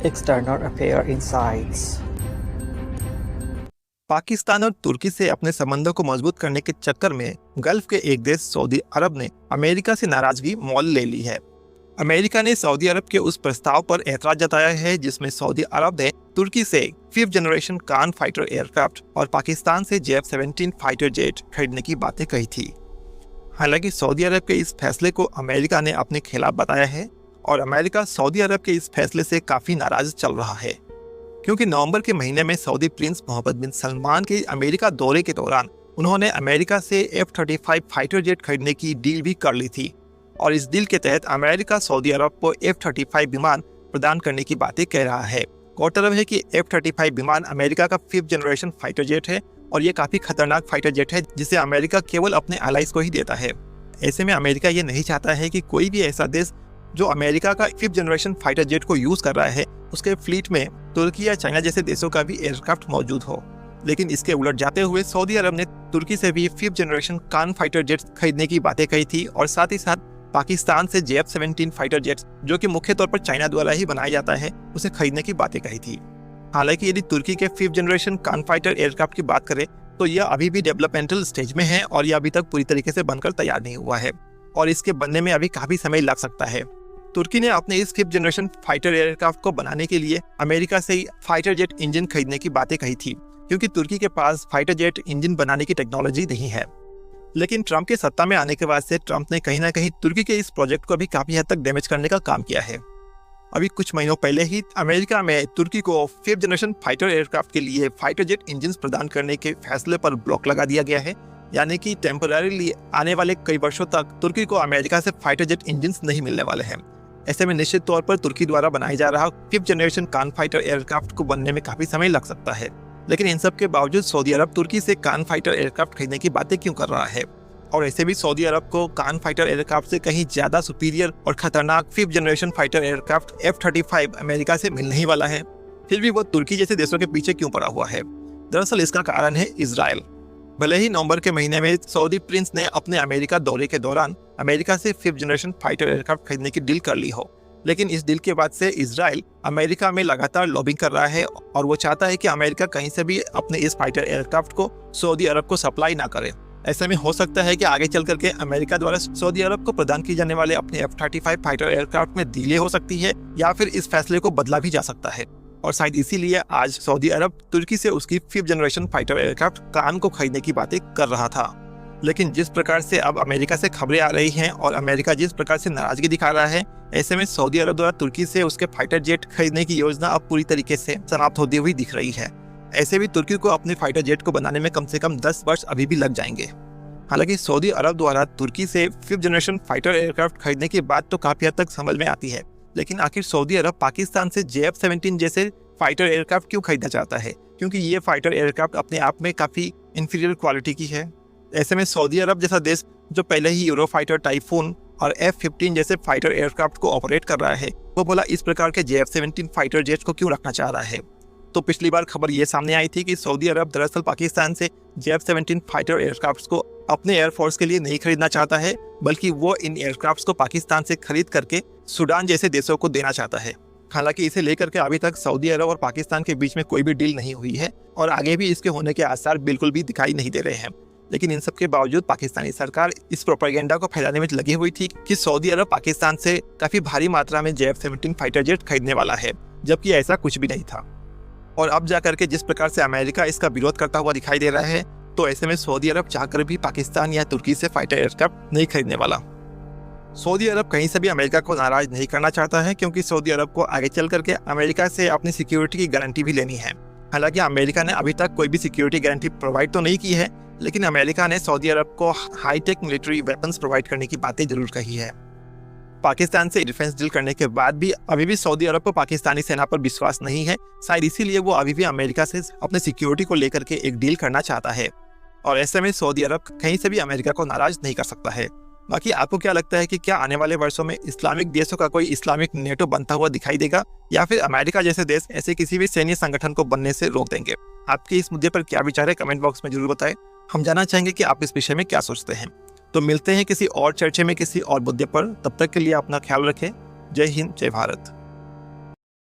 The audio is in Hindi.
External Affair Insights। पाकिस्तान और तुर्की से अपने संबंधों को मजबूत करने के चक्कर में गल्फ के एक देश सऊदी अरब ने अमेरिका से नाराजगी मोल ले ली है। अमेरिका ने सऊदी अरब के उस प्रस्ताव पर एतराज जताया है जिसमें सऊदी अरब ने तुर्की से 5th जनरेशन कान फाइटर एयरक्राफ्ट और पाकिस्तान से JF-17 फाइटर जेट खरीदने की बातें कही थी। हालांकि सऊदी अरब के इस फैसले को अमेरिका ने अपने खिलाफ बताया है और अमेरिका सऊदी अरब के इस फैसले से काफी नाराज चल रहा है, क्योंकि नवंबर के महीने में सऊदी प्रिंस मोहम्मद बिन सलमान के अमेरिका दौरे के दौरान उन्होंने अमेरिका से F-35 फाइटर जेट खरीदने की डील भी कर ली थी और इस डील के तहत अमेरिका सऊदी अरब को F-35 विमान प्रदान करने की बातें कह रहा है। गौरतलब है कि F-35 विमान अमेरिका का 5th जनरेशन फाइटर जेट है और ये काफी खतरनाक फाइटर जेट है जिसे अमेरिका केवल अपने एलाइज को ही देता है। ऐसे में अमेरिका ये नहीं चाहता है कि कोई भी ऐसा देश जो अमेरिका का 5th जनरेशन फाइटर जेट को यूज कर रहा है उसके फ्लीट में तुर्की या चाइना जैसे देशों का भी एयरक्राफ्ट मौजूद हो। लेकिन इसके उलट जाते हुए सऊदी अरब ने तुर्की से भी 5th जनरेशन कान फाइटर जेट खरीदने की बातें कही थी और साथ ही साथ पाकिस्तान से JF-17 फाइटर जेट जो कि मुख्य तौर पर चाइना द्वारा ही बनाया जाता है उसे खरीदने की बातें कही थी। हालांकि यदि तुर्की के 5th जनरेशन कान फाइटर एयरक्राफ्ट की बात करें तो यह अभी भी डेवलपमेंटल स्टेज में है और यह अभी तक पूरी तरीके से बनकर तैयार नहीं हुआ है और इसके बनने में अभी काफी समय लग सकता है। तुर्की ने अपने इस 5th जनरेशन फाइटर एयरक्राफ्ट को बनाने के लिए अमेरिका से ही फाइटर जेट इंजन खरीदने की बातें कही थी, क्योंकि तुर्की के पास फाइटर जेट इंजन बनाने की टेक्नोलॉजी नहीं है। लेकिन ट्रंप के सत्ता में आने के बाद से ट्रंप ने कहीं ना कहीं तुर्की के इस प्रोजेक्ट को भी काफी हद तक डैमेज करने का काम किया है। अभी कुछ महीनों पहले ही अमेरिका में तुर्की को 5th जनरेशन फाइटर एयरक्राफ्ट के लिए फाइटर जेट इंजन प्रदान करने के फैसले पर ब्लॉक लगा दिया गया है, यानी कि टेम्पररीली आने वाले कई वर्षों तक तुर्की को अमेरिका से फाइटर जेट इंजन नहीं मिलने वाले हैं। ऐसे में निश्चित तौर पर तुर्की द्वारा बनाया जा रहा 5th जनरेशन कान फाइटर एयरक्राफ्ट को बनने में काफी समय लग सकता है। लेकिन इन सब के बावजूद सऊदी अरब तुर्की से कान फाइटर एयरक्राफ्ट खरीदने की बातें क्यों कर रहा है? और ऐसे भी सऊदी अरब को कान फाइटर एयरक्राफ्ट से कहीं ज्यादा सुपीरियर और खतरनाक 5th generation fighter aircraft F-35 America से मिलने ही वाला है, फिर भी वो तुर्की जैसे देशों के पीछे क्यों पड़ा हुआ है? दरअसल इसका कारण है इजराइल। भले ही नवंबर के महीने में सऊदी प्रिंस ने अपने अमेरिका दौरे के दौरान अमेरिका से 5th जनरेशन फाइटर एयरक्राफ्ट खरीदने की डील कर ली हो, लेकिन इस डील के बाद से इजराइल अमेरिका में लगातार लॉबिंग कर रहा है और वो चाहता है कि अमेरिका कहीं से भी अपने इस फाइटर एयरक्राफ्ट को सऊदी अरब को सप्लाई ना करे। ऐसे में हो सकता है कि आगे चल करके अमेरिका द्वारा सऊदी अरब को प्रदान किए जाने वाले अपने F-35 फाइटर एयरक्राफ्ट में डिले हो सकती है या फिर इस फैसले को बदला भी जा सकता है और शायद इसीलिए आज सऊदी अरब तुर्की से उसकी 5th जनरेशन फाइटर एयरक्राफ्ट कान को खरीदने की बातें कर रहा था। लेकिन जिस प्रकार से अब अमेरिका से खबरें आ रही हैं और अमेरिका जिस प्रकार से नाराजगी दिखा रहा है, ऐसे में सऊदी अरब द्वारा तुर्की से उसके फाइटर जेट खरीदने की योजना अब पूरी तरीके से समाप्त होती हुई दिख रही है। ऐसे भी तुर्की को अपने फाइटर जेट को बनाने में कम से कम 10 वर्ष अभी भी लग जाएंगे। हालांकि सऊदी अरब द्वारा तुर्की से 5th जनरेशन फाइटर एयरक्राफ्ट खरीदने की बात तो काफी हद तक समझ में आती है, लेकिन आखिर सऊदी अरब पाकिस्तान से JF-17 जैसे फाइटर एयरक्राफ्ट क्यों खरीदना चाहता है? क्योंकि ये फाइटर एयरक्राफ्ट अपने आप में काफी इंफीरियर क्वालिटी की है। ऐसे में सऊदी अरब जैसा देश जो पहले ही यूरो फाइटर टाइफून और F-15 जैसे फाइटर एयरक्राफ्ट को ऑपरेट कर रहा है, वो बोला इस प्रकार के JF-17 फाइटर जेट को क्यों रखना चाह रहा है? तो पिछली बार खबर ये सामने आई थी कि सऊदी अरब दरअसल पाकिस्तान से JF-17 फाइटर एयरक्राफ्ट को अपने एयरफोर्स के लिए नहीं खरीदना चाहता है, बल्कि वो इन एयरक्राफ्ट को पाकिस्तान से खरीद करके सूडान जैसे देशों को देना चाहता है। हालांकि इसे लेकर के अभी तक सऊदी अरब और पाकिस्तान के बीच में कोई भी डील नहीं हुई है और आगे भी इसके होने के आसार बिल्कुल भी दिखाई नहीं दे रहे हैं। लेकिन इन सब के बावजूद पाकिस्तानी सरकार इस प्रोपेगेंडा को फैलाने में लगी हुई थी कि सऊदी अरब पाकिस्तान से काफी भारी मात्रा में JF-17 फाइटर जेट खरीदने वाला है, जबकि ऐसा कुछ भी नहीं था। और अब जाकर के जिस प्रकार से अमेरिका इसका विरोध करता हुआ दिखाई दे रहा है, तो ऐसे में सऊदी अरब चाहकर भी पाकिस्तान या तुर्की से फाइटर एयरक्राफ्ट नहीं खरीदने वाला। सऊदी अरब कहीं से भी अमेरिका को नाराज नहीं करना चाहता है, क्योंकि सऊदी अरब को आगे चल करके अमेरिका से अपनी सिक्योरिटी की गारंटी भी लेनी है। हालांकि अमेरिका ने अभी तक कोई भी सिक्योरिटी गारंटी प्रोवाइड तो नहीं की है, लेकिन अमेरिका ने सऊदी अरब को हाईटेक मिलिट्री वेपन्स प्रोवाइड करने की बातें जरूर कही है। पाकिस्तान से डिफेंस डील करने के बाद भी अभी भी सऊदी अरब को पाकिस्तानी सेना पर विश्वास नहीं है, शायद इसीलिए वो अभी भी अमेरिका से अपने सिक्योरिटी को लेकर के एक डील करना चाहता है और ऐसे में सऊदी अरब कहीं से भी अमेरिका को नाराज नहीं कर सकता है। बाकी आपको क्या लगता है कि क्या आने वाले वर्षों में इस्लामिक देशों का कोई इस्लामिक नेटो बनता हुआ दिखाई देगा या फिर अमेरिका जैसे देश ऐसे किसी भी सैन्य संगठन को बनने से रोक देंगे? आपके इस मुद्दे पर क्या विचार है, कमेंट बॉक्स में जरूर बताएं। हम जानना चाहेंगे कि आप इस विषय में क्या सोचते हैं। तो मिलते हैं किसी और चर्चा में किसी और मुद्दे पर। तब तक के लिए अपना ख्याल रखें। जय हिंद, जय भारत।